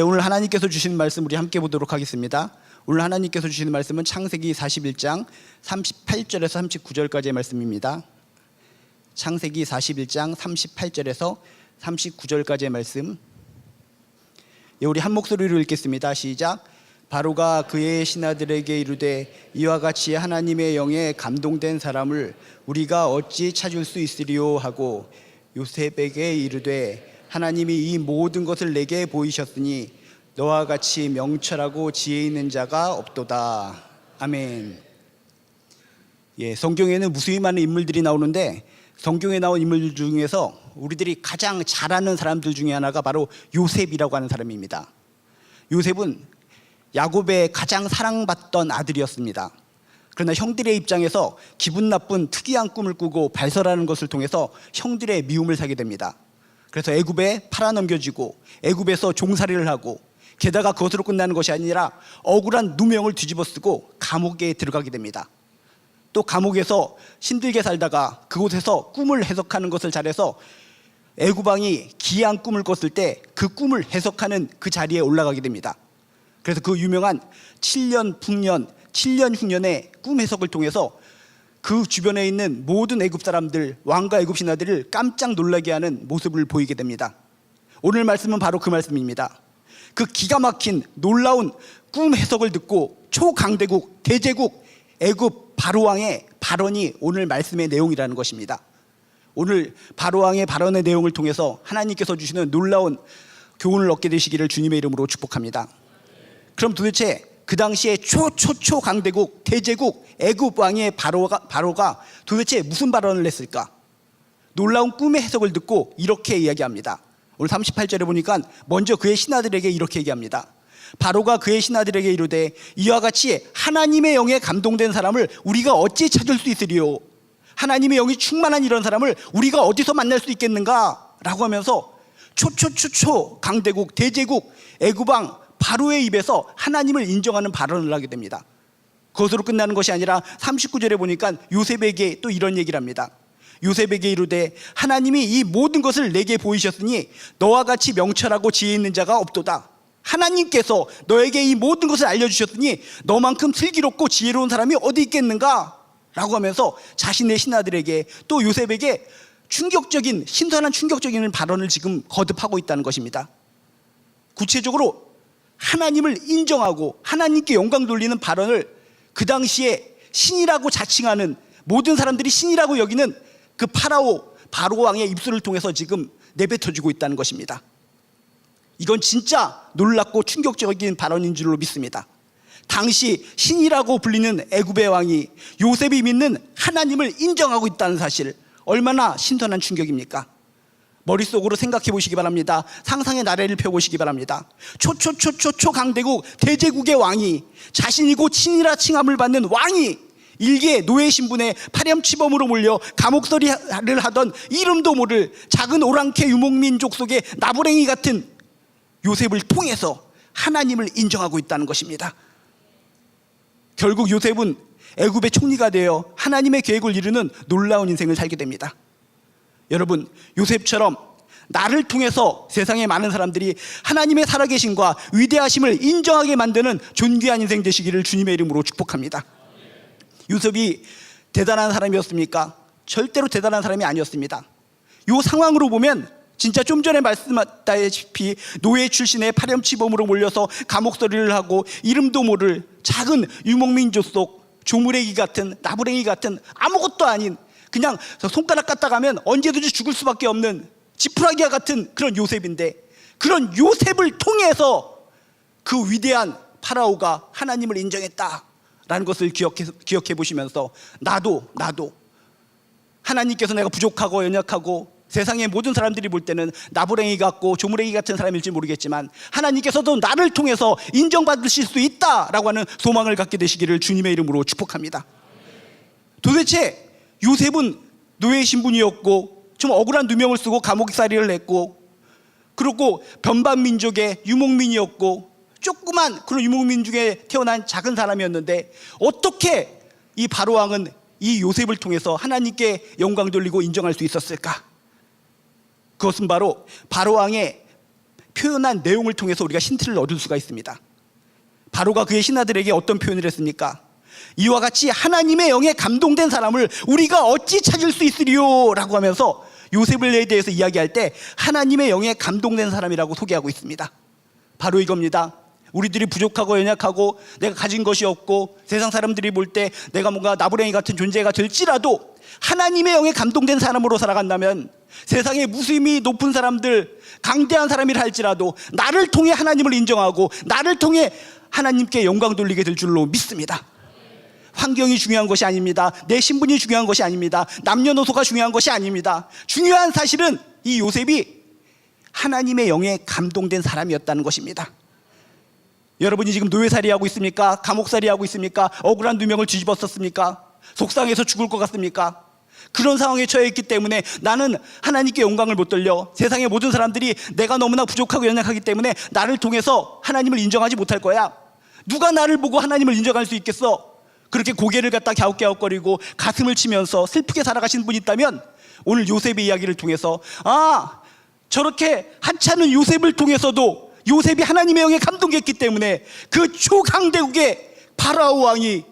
오늘 하나님께서 주시는 말씀 우리 함께 보도록 하겠습니다. 오늘 하나님께서 주시는 말씀은 창세기 41장 38절에서 39절까지의 말씀입니다. 창세기 41장 38절에서 39절까지의 말씀. 우리 한 목소리로 읽겠습니다. 시작. 바로가 그의 신하들에게 이르되 이와 같이 하나님의 영에 감동된 사람을 우리가 어찌 찾을 수 있으리요 하고 요셉에게 이르되 하나님이 이 모든 것을 내게 보이셨으니 너와 같이 명철하고 지혜 있는 자가 없도다. 아멘. 성경에는 무수히 많은 인물들이 나오는데 성경에 나온 인물 중에서 우리들이 가장 잘 아는 사람들 중에 하나가 바로 요셉이라고 하는 사람입니다. 요셉은 야곱의 가장 사랑받던 아들이었습니다. 그러나 형들의 입장에서 기분 나쁜 특이한 꿈을 꾸고 발설하는 것을 통해서 형들의 미움을 사게 됩니다. 그래서 애굽에 팔아넘겨지고 애굽에서 종살이를 하고 게다가 그것으로 끝나는 것이 아니라 억울한 누명을 뒤집어 쓰고 감옥에 들어가게 됩니다. 또 감옥에서 힘들게 살다가 그곳에서 꿈을 해석하는 것을 잘해서 애굽 왕이 기이한 꿈을 꿨을 때 그 꿈을 해석하는 그 자리에 올라가게 됩니다. 그래서 그 유명한 7년 풍년, 7년 흉년의 꿈 해석을 통해서 그 주변에 있는 모든 애굽 사람들, 왕과 애굽 신하들을 깜짝 놀라게 하는 모습을 보이게 됩니다. 오늘 말씀은 바로 그 말씀입니다. 그 기가 막힌 놀라운 꿈 해석을 듣고 초강대국, 대제국 애굽 바로왕의 발언이 오늘 말씀의 내용이라는 것입니다. 오늘 바로왕의 발언의 내용을 통해서 하나님께서 주시는 놀라운 교훈을 얻게 되시기를 주님의 이름으로 축복합니다. 그럼 도대체 그 당시에 초강대국 대제국 애굽 왕의 바로가 도대체 무슨 발언을 했을까? 놀라운 꿈의 해석을 듣고 이렇게 이야기합니다. 오늘 38절에 보니까 먼저 그의 신하들에게 이렇게 얘기합니다. 바로가 그의 신하들에게 이르되 이와 같이 하나님의 영에 감동된 사람을 우리가 어찌 찾을 수 있으리요? 하나님의 영이 충만한 이런 사람을 우리가 어디서 만날 수 있겠는가? 라고 하면서 강대국 대제국 애굽 왕 바로의 입에서 하나님을 인정하는 발언을 하게 됩니다. 그것으로 끝나는 것이 아니라 39절에 보니까 요셉에게 또 이런 얘기를 합니다. 요셉에게 이르되 하나님이 이 모든 것을 내게 보이셨으니 너와 같이 명철하고 지혜 있는 자가 없도다. 하나님께서 너에게 이 모든 것을 알려주셨으니 너만큼 슬기롭고 지혜로운 사람이 어디 있겠는가? 라고 하면서 자신의 신하들에게 또 요셉에게 신선한 충격적인 발언을 지금 거듭하고 있다는 것입니다. 구체적으로 하나님을 인정하고 하나님께 영광 돌리는 발언을 그 당시에 신이라고 자칭하는 모든 사람들이 신이라고 여기는 그 바로 왕의 입술을 통해서 지금 내뱉어주고 있다는 것입니다. 이건 진짜 놀랍고 충격적인 발언인 줄로 믿습니다. 당시 신이라고 불리는 애굽의 왕이 요셉이 믿는 하나님을 인정하고 있다는 사실, 얼마나 신선한 충격입니까? 머릿속으로 생각해 보시기 바랍니다. 상상의 나래를 펴보시기 바랍니다. 초강대국 대제국의 왕이, 자신이고 신이라 칭함을 받는 왕이 일개 노예 신분에 파렴치범으로 몰려 감옥살이를 하던 이름도 모를 작은 오랑캐 유목민족 속의 나부랭이 같은 요셉을 통해서 하나님을 인정하고 있다는 것입니다. 결국 요셉은 애굽의 총리가 되어 하나님의 계획을 이루는 놀라운 인생을 살게 됩니다. 여러분, 요셉처럼 나를 통해서 세상의 많은 사람들이 하나님의 살아계심과 위대하심을 인정하게 만드는 존귀한 인생 되시기를 주님의 이름으로 축복합니다. 요셉이 대단한 사람이었습니까? 절대로 대단한 사람이 아니었습니다. 이 상황으로 보면 진짜 좀 전에 말씀하다시피 노예 출신의 파렴치범으로 몰려서 감옥살이를 하고 이름도 모를 작은 유목민족 속 조무래기 같은 나부랭이 같은 아무것도 아닌 그냥 손가락 갖다 가면 언제든지 죽을 수밖에 없는 지푸라기와 같은 그런 요셉인데, 그런 요셉을 통해서 그 위대한 파라오가 하나님을 인정했다라는 것을 기억해 보시면서 나도 하나님께서 내가 부족하고 연약하고 세상의 모든 사람들이 볼 때는 나부랭이 같고 조무래기 같은 사람일지 모르겠지만 하나님께서도 나를 통해서 인정받으실 수 있다라고 하는 소망을 갖게 되시기를 주님의 이름으로 축복합니다. 도대체 요셉은 노예 신분이었고 좀 억울한 누명을 쓰고 감옥살이를 했고, 그리고 변반 민족의 유목민이었고 조그만 그런 유목민 중에 태어난 작은 사람이었는데 어떻게 이 바로왕은 이 요셉을 통해서 하나님께 영광 돌리고 인정할 수 있었을까? 그것은 바로 바로왕의 표현한 내용을 통해서 우리가 힌트를 얻을 수가 있습니다. 바로가 그의 신하들에게 어떤 표현을 했습니까? 이와 같이 하나님의 영에 감동된 사람을 우리가 어찌 찾을 수 있으리요? 라고 하면서 요셉에 대해서 이야기할 때 하나님의 영에 감동된 사람이라고 소개하고 있습니다. 바로 이겁니다. 우리들이 부족하고 연약하고 내가 가진 것이 없고 세상 사람들이 볼 때 내가 뭔가 나부랭이 같은 존재가 될지라도 하나님의 영에 감동된 사람으로 살아간다면 세상에 무수히 높은 사람들, 강대한 사람이라 할지라도 나를 통해 하나님을 인정하고 나를 통해 하나님께 영광 돌리게 될 줄로 믿습니다. 환경이 중요한 것이 아닙니다. 내 신분이 중요한 것이 아닙니다. 남녀노소가 중요한 것이 아닙니다. 중요한 사실은 이 요셉이 하나님의 영에 감동된 사람이었다는 것입니다. 여러분이 지금 노예살이 하고 있습니까? 감옥살이 하고 있습니까? 억울한 누명을 뒤집었었습니까? 속상해서 죽을 것 같습니까? 그런 상황에 처해 있기 때문에 나는 하나님께 영광을 못 돌려, 세상의 모든 사람들이 내가 너무나 부족하고 연약하기 때문에 나를 통해서 하나님을 인정하지 못할 거야. 누가 나를 보고 하나님을 인정할 수 있겠어? 그렇게 고개를 갖다 갸웃갸웃거리고 가슴을 치면서 슬프게 살아가신 분이 있다면 오늘 요셉의 이야기를 통해서 저렇게 하찮은 요셉을 통해서도 요셉이 하나님의 영에 감동했기 때문에 그 초강대국의 파라오 왕이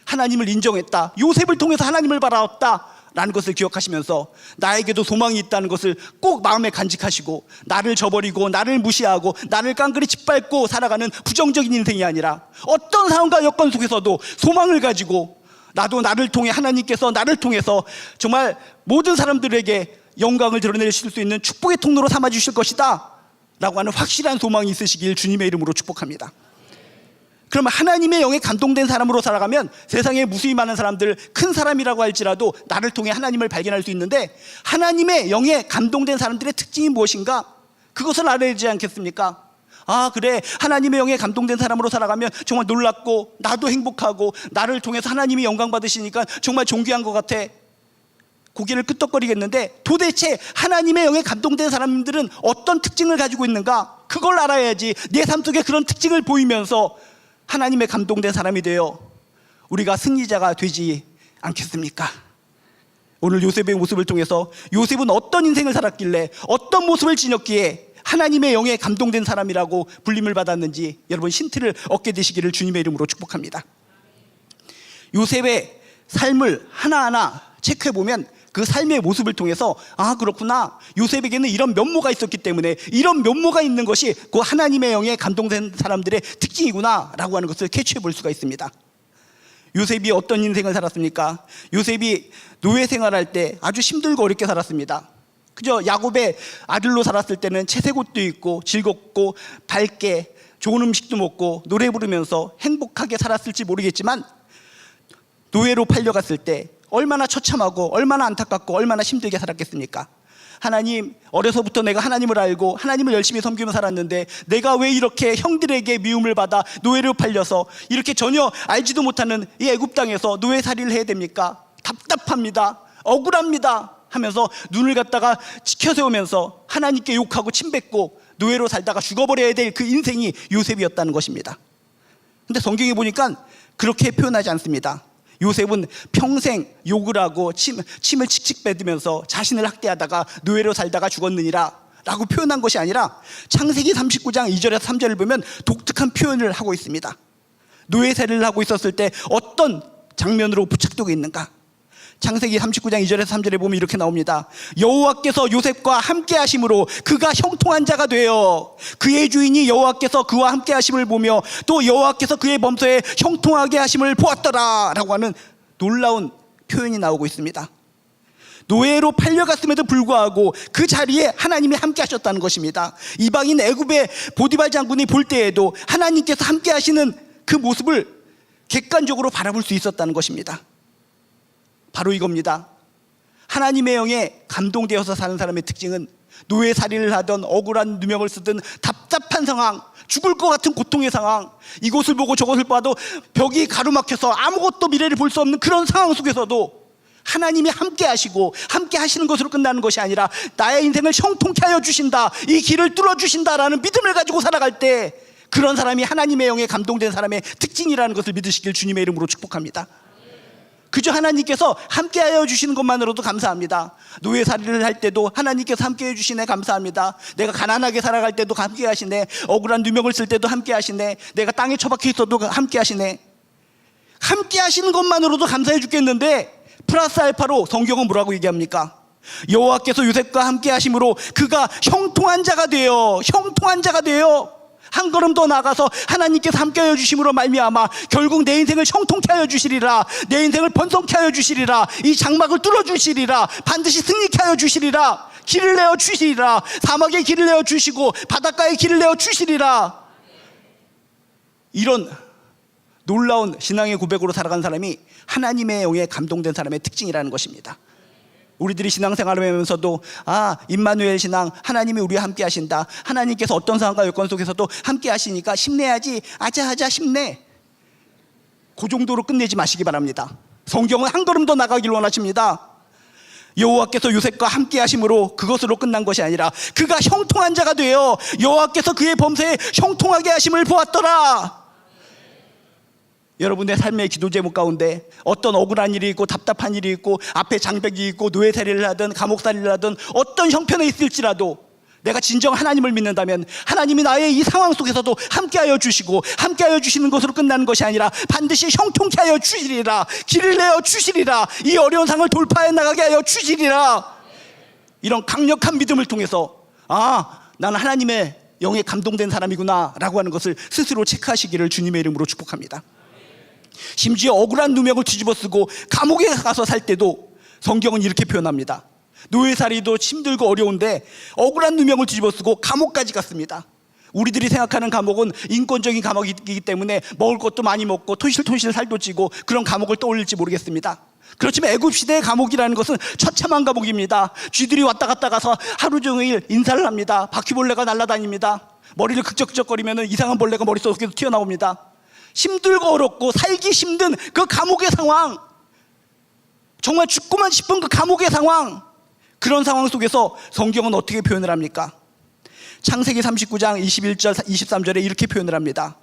하나님을 인정했다, 요셉을 통해서 하나님을 바라왔다 라는 것을 기억하시면서 나에게도 소망이 있다는 것을 꼭 마음에 간직하시고 나를 저버리고 나를 무시하고 나를 깡그리 짓밟고 살아가는 부정적인 인생이 아니라 어떤 상황과 여건 속에서도 소망을 가지고 나도 나를 통해 하나님께서 나를 통해서 정말 모든 사람들에게 영광을 드러내실 수 있는 축복의 통로로 삼아주실 것이다 라고 하는 확실한 소망이 있으시길 주님의 이름으로 축복합니다. 그러면 하나님의 영에 감동된 사람으로 살아가면 세상에 무수히 많은 사람들, 큰 사람이라고 할지라도 나를 통해 하나님을 발견할 수 있는데 하나님의 영에 감동된 사람들의 특징이 무엇인가? 그것을 알아야 되지 않겠습니까? 그래, 하나님의 영에 감동된 사람으로 살아가면 정말 놀랍고 나도 행복하고 나를 통해서 하나님이 영광 받으시니까 정말 존귀한 것 같아. 고개를 끄덕거리겠는데 도대체 하나님의 영에 감동된 사람들은 어떤 특징을 가지고 있는가? 그걸 알아야지 내 삶 속에 그런 특징을 보이면서 하나님의 감동된 사람이 되어 우리가 승리자가 되지 않겠습니까? 오늘 요셉의 모습을 통해서 요셉은 어떤 인생을 살았길래 어떤 모습을 지녔기에 하나님의 영에 감동된 사람이라고 불림을 받았는지 여러분 힌트를 얻게 되시기를 주님의 이름으로 축복합니다. 요셉의 삶을 하나하나 체크해보면 그 삶의 모습을 통해서 그렇구나, 요셉에게는 이런 면모가 있었기 때문에 이런 면모가 있는 것이 그 하나님의 영에 감동된 사람들의 특징이구나 라고 하는 것을 캐치해 볼 수가 있습니다. 요셉이 어떤 인생을 살았습니까? 요셉이 노예 생활할 때 아주 힘들고 어렵게 살았습니다. 그저 야곱의 아들로 살았을 때는 채색 옷도 입고 즐겁고 밝게 좋은 음식도 먹고 노래 부르면서 행복하게 살았을지 모르겠지만 노예로 팔려갔을 때 얼마나 처참하고 얼마나 안타깝고 얼마나 힘들게 살았겠습니까? 하나님, 어려서부터 내가 하나님을 알고 하나님을 열심히 섬기며 살았는데 내가 왜 이렇게 형들에게 미움을 받아 노예로 팔려서 이렇게 전혀 알지도 못하는 이 애굽 땅에서 노예살이를 해야 됩니까? 답답합니다, 억울합니다 하면서 눈을 갖다가 치켜세우면서 하나님께 욕하고 침뱉고 노예로 살다가 죽어버려야 될 그 인생이 요셉이었다는 것입니다. 근데 성경에 보니까 그렇게 표현하지 않습니다. 요셉은 평생 욕을 하고 침을 칙칙 뱉으면서 자신을 학대하다가 노예로 살다가 죽었느니라 라고 표현한 것이 아니라 창세기 39장 2절에서 3절을 보면 독특한 표현을 하고 있습니다. 노예살이를 하고 있었을 때 어떤 장면으로 부착되고 있는가? 창세기 39장 2절에서 3절에 보면 이렇게 나옵니다. 여호와께서 요셉과 함께 하심으로 그가 형통한 자가 되어 그의 주인이 여호와께서 그와 함께 하심을 보며 또 여호와께서 그의 범서에 형통하게 하심을 보았더라 라고 하는 놀라운 표현이 나오고 있습니다. 노예로 팔려갔음에도 불구하고 그 자리에 하나님이 함께 하셨다는 것입니다. 이방인 애굽의 보디발 장군이 볼 때에도 하나님께서 함께 하시는 그 모습을 객관적으로 바라볼 수 있었다는 것입니다. 바로 이겁니다. 하나님의 영에 감동되어서 사는 사람의 특징은 노예살이를 하던 억울한 누명을 쓰던 답답한 상황, 죽을 것 같은 고통의 상황, 이곳을 보고 저곳을 봐도 벽이 가로막혀서 아무것도 미래를 볼 수 없는 그런 상황 속에서도 하나님이 함께 하시고 함께 하시는 것으로 끝나는 것이 아니라 나의 인생을 형통케 하여 주신다, 이 길을 뚫어 주신다라는 믿음을 가지고 살아갈 때 그런 사람이 하나님의 영에 감동된 사람의 특징이라는 것을 믿으시길 주님의 이름으로 축복합니다. 그저 하나님께서 함께하여 주시는 것만으로도 감사합니다. 노예살이를 할 때도 하나님께서 함께해 주시네, 감사합니다. 내가 가난하게 살아갈 때도 함께 하시네. 억울한 누명을 쓸 때도 함께 하시네. 내가 땅에 처박혀 있어도 함께 하시네. 함께 하시는 것만으로도 감사해 죽겠는데 플러스 알파로 성경은 뭐라고 얘기합니까? 여호와께서 요셉과 함께 하심으로 그가 형통한 자가 되어, 형통한 자가 되어 한 걸음 더 나아가서 하나님께서 함께하여 주심으로 말미암아 결국 내 인생을 형통케 하여 주시리라. 내 인생을 번성케 하여 주시리라. 이 장막을 뚫어 주시리라. 반드시 승리케 하여 주시리라. 길을 내어 주시리라. 사막에 길을 내어 주시고 바닷가에 길을 내어 주시리라. 이런 놀라운 신앙의 고백으로 살아간 사람이 하나님의 영에 감동된 사람의 특징이라는 것입니다. 우리들이 신앙생활을 하면서도 임마누엘 신앙, 하나님이 우리와 함께 하신다. 하나님께서 어떤 상황과 여건 속에서도 함께 하시니까 힘내야지, 아자아자 힘내. 그 정도로 끝내지 마시기 바랍니다. 성경은 한 걸음 더 나가길 원하십니다. 여호와께서 요셉과 함께 하심으로 그것으로 끝난 것이 아니라 그가 형통한 자가 되어 여호와께서 그의 범사에 형통하게 하심을 보았더라. 여러분의 삶의 기도 제목 가운데 어떤 억울한 일이 있고 답답한 일이 있고 앞에 장벽이 있고 노예살이를 하든 감옥살이를 하든 어떤 형편에 있을지라도 내가 진정 하나님을 믿는다면 하나님이 나의 이 상황 속에서도 함께하여 주시고 함께하여 주시는 것으로 끝나는 것이 아니라 반드시 형통케 하여 주시리라. 길을 내어 주시리라. 이 어려운 상을 돌파해 나가게 하여 주시리라. 이런 강력한 믿음을 통해서 나는 하나님의 영에 감동된 사람이구나 라고 하는 것을 스스로 체크하시기를 주님의 이름으로 축복합니다. 심지어 억울한 누명을 뒤집어 쓰고 감옥에 가서 살 때도 성경은 이렇게 표현합니다. 노예살이도 힘들고 어려운데 억울한 누명을 뒤집어 쓰고 감옥까지 갔습니다. 우리들이 생각하는 감옥은 인권적인 감옥이기 때문에 먹을 것도 많이 먹고 토실토실 살도 찌고 그런 감옥을 떠올릴지 모르겠습니다. 그렇지만 애굽시대의 감옥이라는 것은 처참한 감옥입니다. 쥐들이 왔다 갔다 가서 하루 종일 인사를 합니다. 바퀴벌레가 날아다닙니다. 머리를 극적극적거리면 이상한 벌레가 머릿속에서 튀어나옵니다. 힘들고 어렵고 살기 힘든 그 감옥의 상황, 정말 죽고만 싶은 그 감옥의 상황, 그런 상황 속에서 성경은 어떻게 표현을 합니까? 창세기 39장 21절 23절에 이렇게 표현을 합니다.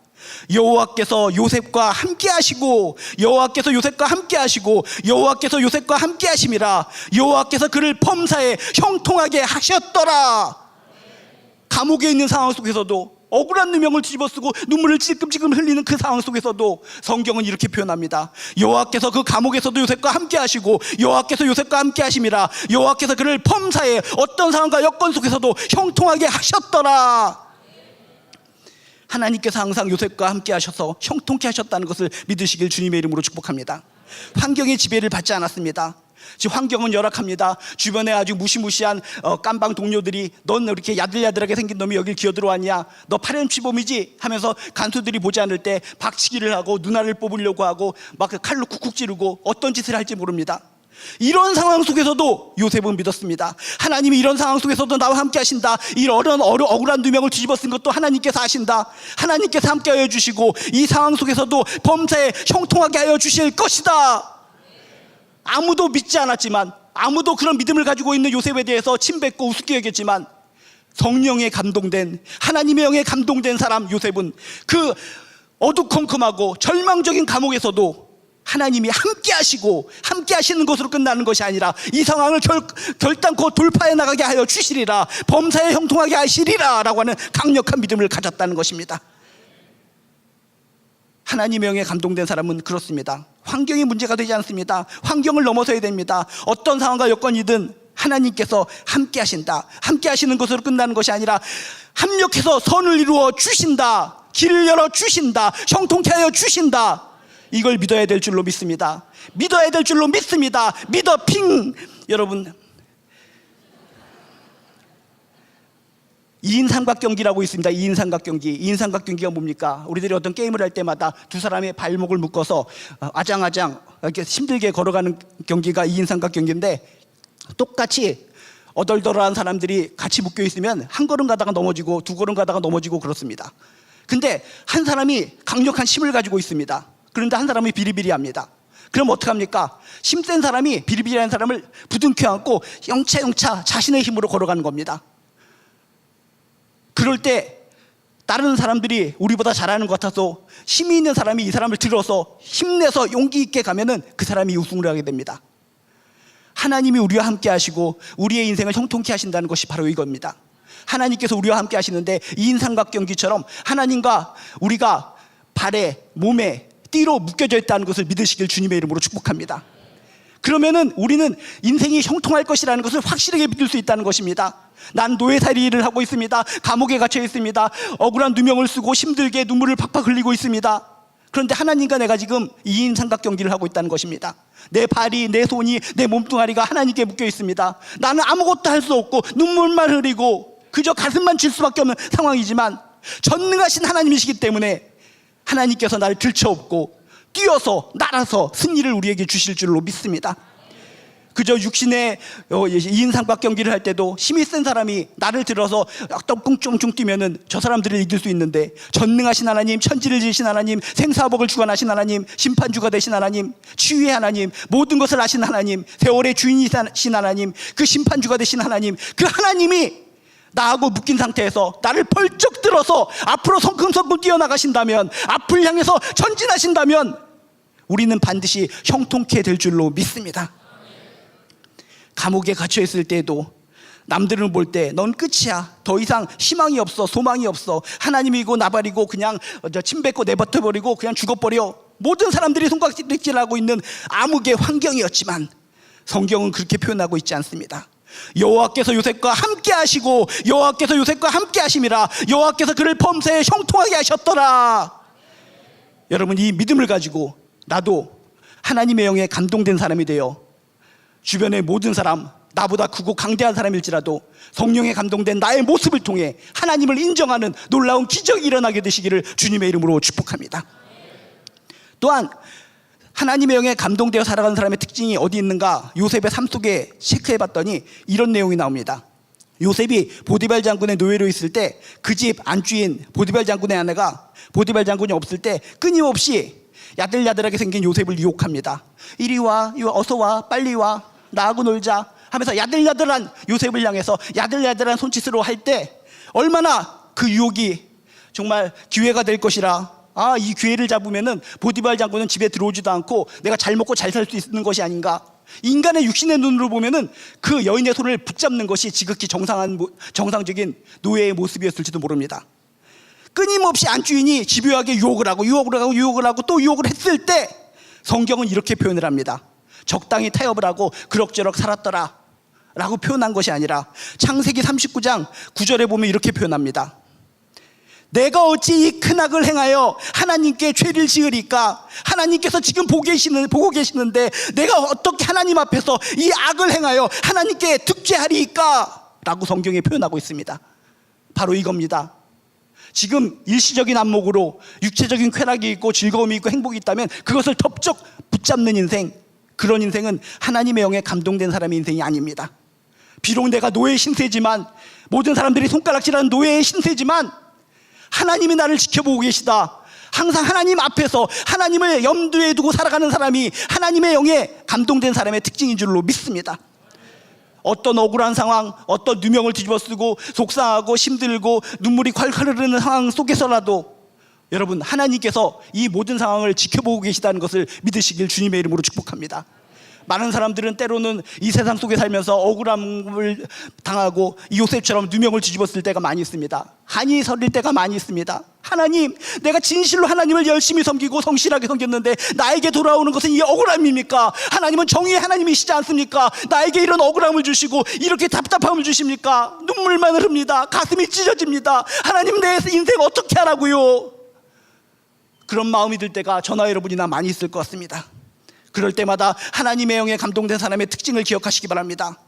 여호와께서 요셉과 함께 하시고 여호와께서 요셉과 함께 하시고 여호와께서 요셉과 함께 하심이라. 여호와께서 그를 범사에 형통하게 하셨더라. 감옥에 있는 상황 속에서도 억울한 누명을 뒤집어 쓰고 눈물을 찔끔찔끔 흘리는 그 상황 속에서도 성경은 이렇게 표현합니다. 여호와께서 그 감옥에서도 요셉과 함께 하시고 여호와께서 요셉과 함께 하심이라. 여호와께서 그를 범사에 어떤 상황과 여건 속에서도 형통하게 하셨더라. 하나님께서 항상 요셉과 함께 하셔서 형통케 하셨다는 것을 믿으시길 주님의 이름으로 축복합니다. 환경의 지배를 받지 않았습니다. 지금 환경은 열악합니다. 주변에 아주 무시무시한 깜방 동료들이 넌 이렇게 야들야들하게 생긴 놈이 여길 기어들어왔냐, 너 파렴치범이지 하면서 간수들이 보지 않을 때 박치기를 하고 누나를 뽑으려고 하고 막 칼로 쿡쿡 찌르고 어떤 짓을 할지 모릅니다. 이런 상황 속에서도 요셉은 믿었습니다. 하나님이 이런 상황 속에서도 나와 함께 하신다. 이런 억울한 누명을 뒤집어 쓴 것도 하나님께서 하신다. 하나님께서 함께 하여 주시고 이 상황 속에서도 범사에 형통하게 하여 주실 것이다. 아무도 믿지 않았지만, 아무도 그런 믿음을 가지고 있는 요셉에 대해서 침뱉고 우습게 여겼지만 성령에 감동된, 하나님의 영에 감동된 사람 요셉은 그 어두컴컴하고 절망적인 감옥에서도 하나님이 함께 하시고 함께 하시는 것으로 끝나는 것이 아니라 이 상황을 결단코 돌파해 나가게 하여 주시리라, 범사에 형통하게 하시리라 라고 하는 강력한 믿음을 가졌다는 것입니다. 하나님의 영에 감동된 사람은 그렇습니다. 환경이 문제가 되지 않습니다. 환경을 넘어서야 됩니다. 어떤 상황과 여건이든 하나님께서 함께 하신다. 함께 하시는 것으로 끝나는 것이 아니라 합력해서 선을 이루어 주신다. 길을 열어 주신다. 형통케 하여 주신다. 이걸 믿어야 될 줄로 믿습니다. 믿어야 될 줄로 믿습니다. 믿어 핑. 여러분, 2인 삼각경기라고 있습니다. 2인 삼각경기. 2인 삼각경기가 뭡니까? 우리들이 어떤 게임을 할 때마다 두 사람의 발목을 묶어서 아장아장 이렇게 힘들게 걸어가는 경기가 2인 삼각경기인데, 똑같이 어덜덜한 사람들이 같이 묶여 있으면 한 걸음 가다가 넘어지고 두 걸음 가다가 넘어지고 그렇습니다. 근데 한 사람이 강력한 힘을 가지고 있습니다. 그런데 한 사람이 비리비리합니다. 그럼 어떡합니까? 힘센 사람이 비리비리한 사람을 부둥켜 안고 영차 자신의 힘으로 걸어가는 겁니다. 그럴 때 다른 사람들이 우리보다 잘하는 것 같아서 힘이 있는 사람이 이 사람을 들어서 힘내서 용기 있게 가면은 그 사람이 우승을 하게 됩니다. 하나님이 우리와 함께 하시고 우리의 인생을 형통케 하신다는 것이 바로 이겁니다. 하나님께서 우리와 함께 하시는데 이 인삼각경기처럼 하나님과 우리가 발에 몸에 띠로 묶여져 있다는 것을 믿으시길 주님의 이름으로 축복합니다. 그러면은 우리는 인생이 형통할 것이라는 것을 확실하게 믿을 수 있다는 것입니다. 난 노예살이를 하고 있습니다. 감옥에 갇혀 있습니다. 억울한 누명을 쓰고 힘들게 눈물을 팍팍 흘리고 있습니다. 그런데 하나님과 내가 지금 2인 삼각경기를 하고 있다는 것입니다. 내 발이, 내 손이, 내 몸뚱아리가 하나님께 묶여 있습니다. 나는 아무것도 할 수 없고 눈물만 흘리고 그저 가슴만 칠 수밖에 없는 상황이지만 전능하신 하나님이시기 때문에 하나님께서 나를 들쳐업고 뛰어서 날아서 승리를 우리에게 주실 줄로 믿습니다. 그저 육신의 2인 삼각경기를 할 때도 힘이 센 사람이 나를 들어서 뚱뚱 뛰면은 저 사람들을 이길 수 있는데 전능하신 하나님, 천지를 지으신 하나님, 생사복을 주관하신 하나님, 심판주가 되신 하나님, 치유의 하나님, 모든 것을 아신 하나님, 세월의 주인이신 하나님, 그 심판주가 되신 하나님, 그 하나님이 나하고 묶인 상태에서 나를 벌쩍 들어서 앞으로 성큼성큼 뛰어나가신다면, 앞을 향해서 전진하신다면 우리는 반드시 형통케 될 줄로 믿습니다. 감옥에 갇혀 있을 때도 남들을 볼 때 넌 끝이야, 더 이상 희망이 없어, 소망이 없어, 하나님이고 나발이고 그냥 침 뱉고 내버려버리고 그냥 죽어버려, 모든 사람들이 손가락질하고 있는 암흑의 환경이었지만 성경은 그렇게 표현하고 있지 않습니다. 여호와께서 요셉과 함께 하시고 여호와께서 요셉과 함께 하심이라, 여호와께서 그를 범사에 형통하게 하셨더라. 여러분, 이 믿음을 가지고 나도 하나님의 영에 감동된 사람이 되어 주변의 모든 사람, 나보다 크고 강대한 사람일지라도 성령에 감동된 나의 모습을 통해 하나님을 인정하는 놀라운 기적이 일어나게 되시기를 주님의 이름으로 축복합니다. 또한 하나님의 영에 감동되어 살아가는 사람의 특징이 어디 있는가, 요셉의 삶 속에 체크해봤더니 이런 내용이 나옵니다. 요셉이 보디발 장군의 노예로 있을 때 그 집 안주인 보디발 장군의 아내가 보디발 장군이 없을 때 끊임없이 야들야들하게 생긴 요셉을 유혹합니다. 이리 와, 어서 와, 빨리 와, 나하고 놀자 하면서 야들야들한 요셉을 향해서 야들야들한 손짓으로 할 때 얼마나 그 유혹이 정말 기회가 될 것이라, 이 기회를 잡으면은 보디발 장군은 집에 들어오지도 않고 내가 잘 먹고 잘 살 수 있는 것이 아닌가. 인간의 육신의 눈으로 보면은 그 여인의 손을 붙잡는 것이 지극히 정상적인 노예의 모습이었을지도 모릅니다. 끊임없이 안주인이 집요하게 유혹을 하고 또 유혹을 했을 때 성경은 이렇게 표현을 합니다. 적당히 타협을 하고 그럭저럭 살았더라 라고 표현한 것이 아니라 창세기 39장 9절에 보면 이렇게 표현합니다. 내가 어찌 이 큰 악을 행하여 하나님께 죄를 지으리까? 하나님께서 지금 보고 계시는데 내가 어떻게 하나님 앞에서 이 악을 행하여 하나님께 득죄하리까? 라고 성경에 표현하고 있습니다. 바로 이겁니다. 지금 일시적인 안목으로 육체적인 쾌락이 있고 즐거움이 있고 행복이 있다면 그것을 덥적 붙잡는 인생, 그런 인생은 하나님의 영에 감동된 사람의 인생이 아닙니다. 비록 내가 노예의 신세지만, 모든 사람들이 손가락질하는 노예의 신세지만 하나님이 나를 지켜보고 계시다, 항상 하나님 앞에서 하나님을 염두에 두고 살아가는 사람이 하나님의 영에 감동된 사람의 특징인 줄로 믿습니다. 어떤 억울한 상황, 어떤 누명을 뒤집어쓰고 속상하고 힘들고 눈물이 콸콸 흐르는 상황 속에서라도 여러분, 하나님께서 이 모든 상황을 지켜보고 계시다는 것을 믿으시길 주님의 이름으로 축복합니다. 많은 사람들은 때로는 이 세상 속에 살면서 억울함을 당하고 이 요셉처럼 누명을 뒤집었을 때가 많이 있습니다. 한이 서릴 때가 많이 있습니다. 하나님, 내가 진실로 하나님을 열심히 섬기고 성실하게 섬겼는데 나에게 돌아오는 것은 이 억울함입니까? 하나님은 정의의 하나님이시지 않습니까? 나에게 이런 억울함을 주시고 이렇게 답답함을 주십니까? 눈물만 흐릅니다. 가슴이 찢어집니다. 하나님, 내 인생 어떻게 하라고요? 그런 마음이 들 때가 저나 여러분이나 많이 있을 것 같습니다. 그럴 때마다 하나님의 영에 감동된 사람의 특징을 기억하시기 바랍니다.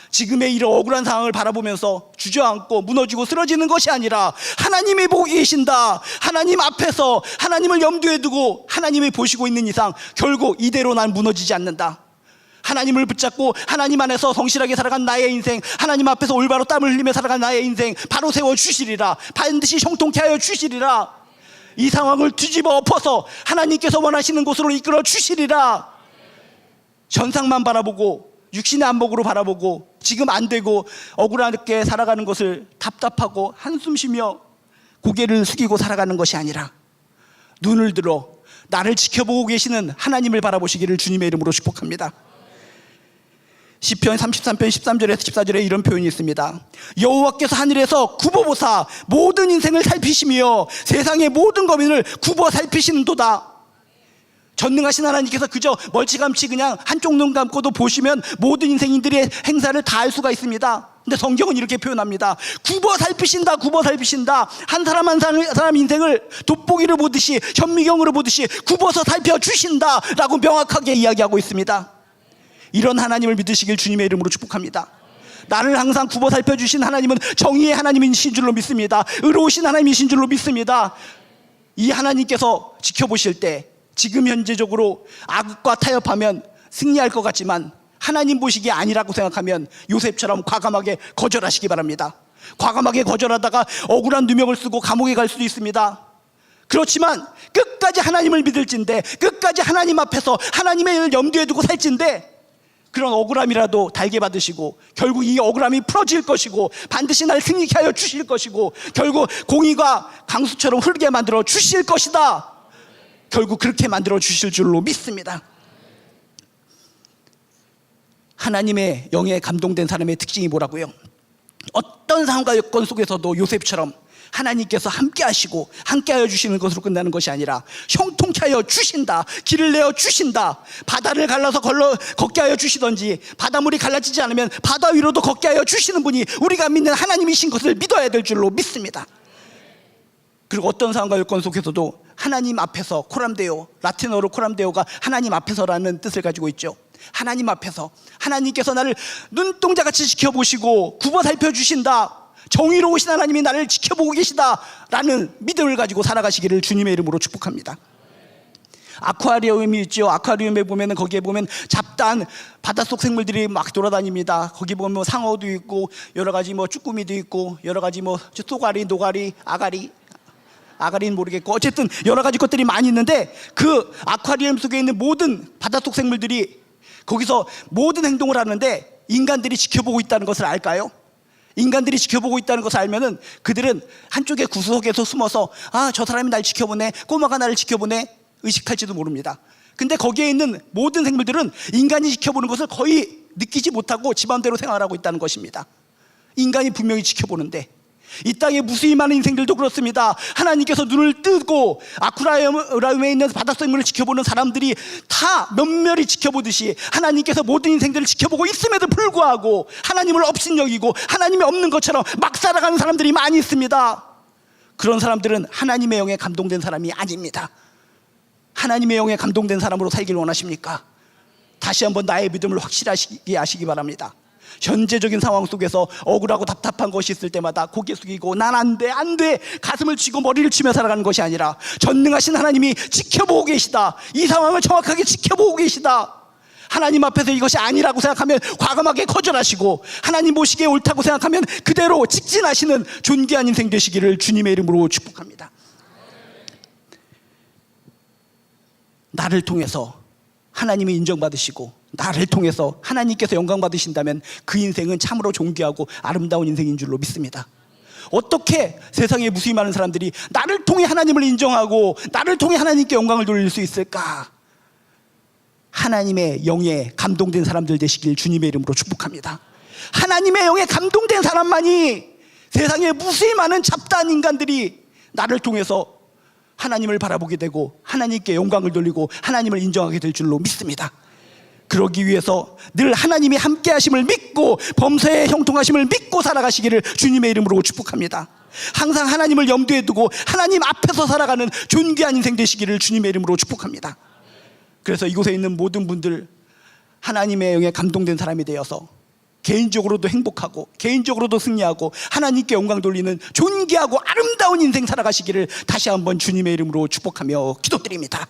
지금의 이런 억울한 상황을 바라보면서 주저앉고 무너지고 쓰러지는 것이 아니라 하나님이 보고 계신다, 하나님 앞에서 하나님을 염두에 두고 하나님이 보시고 있는 이상 결국 이대로 난 무너지지 않는다. 하나님을 붙잡고 하나님 안에서 성실하게 살아간 나의 인생, 하나님 앞에서 올바로 땀을 흘리며 살아간 나의 인생 바로 세워주시리라. 반드시 형통케 하여 주시리라. 이 상황을 뒤집어 엎어서 하나님께서 원하시는 곳으로 이끌어 주시리라. 현상만 바라보고 육신의 안목으로 바라보고 지금 안 되고 억울하게 살아가는 것을 답답하고 한숨 쉬며 고개를 숙이고 살아가는 것이 아니라 눈을 들어 나를 지켜보고 계시는 하나님을 바라보시기를 주님의 이름으로 축복합니다. 시편 33편 13절에서 14절에 이런 표현이 있습니다. 여호와께서 하늘에서 굽어보사 모든 인생을 살피시며 세상의 모든 거민을 굽어 살피시는도다. 전능하신 하나님께서 그저 멀찌감치 그냥 한쪽 눈 감고도 보시면 모든 인생인들의 행사를 다 알 수가 있습니다. 근데 성경은 이렇게 표현합니다. 굽어 살피신다, 굽어 살피신다. 한 사람 한 사람 인생을 돋보기를 보듯이, 현미경으로 보듯이 굽어서 살펴주신다 라고 명확하게 이야기하고 있습니다. 이런 하나님을 믿으시길 주님의 이름으로 축복합니다. 나를 항상 굽어 살펴주신 하나님은 정의의 하나님이신 줄로 믿습니다. 의로우신 하나님이신 줄로 믿습니다. 이 하나님께서 지켜보실 때 지금 현재적으로 악과 타협하면 승리할 것 같지만 하나님 보시기에 아니라고 생각하면 요셉처럼 과감하게 거절하시기 바랍니다. 과감하게 거절하다가 억울한 누명을 쓰고 감옥에 갈 수도 있습니다. 그렇지만 끝까지 하나님을 믿을진데, 끝까지 하나님 앞에서 하나님의 일을 염두에 두고 살진데, 그런 억울함이라도 달게 받으시고 결국 이 억울함이 풀어질 것이고 반드시 날 승리케 하여 주실 것이고 결국 공의가 강수처럼 흐르게 만들어 주실 것이다. 결국 그렇게 만들어 주실 줄로 믿습니다. 하나님의 영에 감동된 사람의 특징이 뭐라고요? 어떤 상황과 여건 속에서도 요셉처럼 하나님께서 함께 하시고 함께 하여 주시는 것으로 끝나는 것이 아니라 형통케 하여 주신다, 길을 내어 주신다. 바다를 갈라서 걷게 하여 주시던지 바닷물이 갈라지지 않으면 바다 위로도 걷게 하여 주시는 분이 우리가 믿는 하나님이신 것을 믿어야 될 줄로 믿습니다. 그리고 어떤 상황과 여건 속에서도 하나님 앞에서, 코람데오, 라틴어로 코람데오가 하나님 앞에서라는 뜻을 가지고 있죠. 하나님 앞에서 하나님께서 나를 눈동자같이 지켜보시고 굽어 살펴주신다, 정의로우신 하나님이 나를 지켜보고 계시다라는 믿음을 가지고 살아가시기를 주님의 이름으로 축복합니다. 아쿠아리움이 있죠. 아쿠아리움에 보면은 거기에 보면 잡다한 바닷속 생물들이 막 돌아다닙니다. 거기 보면 상어도 있고 여러 가지 쭈꾸미도 있고 여러 가지 쏘가리, 노가리, 아가리는 모르겠고 어쨌든 여러 가지 것들이 많이 있는데 그 아쿠아리움 속에 있는 모든 바닷속 생물들이 거기서 모든 행동을 하는데 인간들이 지켜보고 있다는 것을 알까요? 인간들이 지켜보고 있다는 것을 알면은 그들은 한쪽에 구석에서 숨어서 저 사람이 날 지켜보네, 꼬마가 나를 지켜보네 의식할지도 모릅니다. 근데 거기에 있는 모든 생물들은 인간이 지켜보는 것을 거의 느끼지 못하고 지 맘대로 생활하고 있다는 것입니다. 인간이 분명히 지켜보는데 이 땅에 무수히 많은 인생들도 그렇습니다. 하나님께서 눈을 뜨고 아쿠아리움에 있는 바닷생물을 지켜보는 사람들이 다 면밀히 지켜보듯이 하나님께서 모든 인생들을 지켜보고 있음에도 불구하고 하나님을 업신여기고 하나님이 없는 것처럼 막 살아가는 사람들이 많이 있습니다. 그런 사람들은 하나님의 영에 감동된 사람이 아닙니다. 하나님의 영에 감동된 사람으로 살길 원하십니까? 다시 한번 나의 믿음을 확실하게 하시기 바랍니다. 현재적인 상황 속에서 억울하고 답답한 것이 있을 때마다 고개 숙이고 난 안 돼 가슴을 쥐고 머리를 치며 살아가는 것이 아니라 전능하신 하나님이 지켜보고 계시다, 이 상황을 정확하게 지켜보고 계시다, 하나님 앞에서 이것이 아니라고 생각하면 과감하게 거절하시고 하나님 보시기에 옳다고 생각하면 그대로 직진하시는 존귀한 인생 되시기를 주님의 이름으로 축복합니다. 나를 통해서 하나님이 인정받으시고 나를 통해서 하나님께서 영광 받으신다면 그 인생은 참으로 존귀하고 아름다운 인생인 줄로 믿습니다. 어떻게 세상에 무수히 많은 사람들이 나를 통해 하나님을 인정하고 나를 통해 하나님께 영광을 돌릴 수 있을까? 하나님의 영에 감동된 사람들 되시길 주님의 이름으로 축복합니다. 하나님의 영에 감동된 사람만이 세상에 무수히 많은 잡다한 인간들이 나를 통해서 하나님을 바라보게 되고 하나님께 영광을 돌리고 하나님을 인정하게 될 줄로 믿습니다. 그러기 위해서 늘 하나님이 함께 하심을 믿고 범사의 형통하심을 믿고 살아가시기를 주님의 이름으로 축복합니다. 항상 하나님을 염두에 두고 하나님 앞에서 살아가는 존귀한 인생 되시기를 주님의 이름으로 축복합니다. 그래서 이곳에 있는 모든 분들 하나님의 영에 감동된 사람이 되어서 개인적으로도 행복하고 개인적으로도 승리하고 하나님께 영광 돌리는 존귀하고 아름다운 인생 살아가시기를 다시 한번 주님의 이름으로 축복하며 기도드립니다.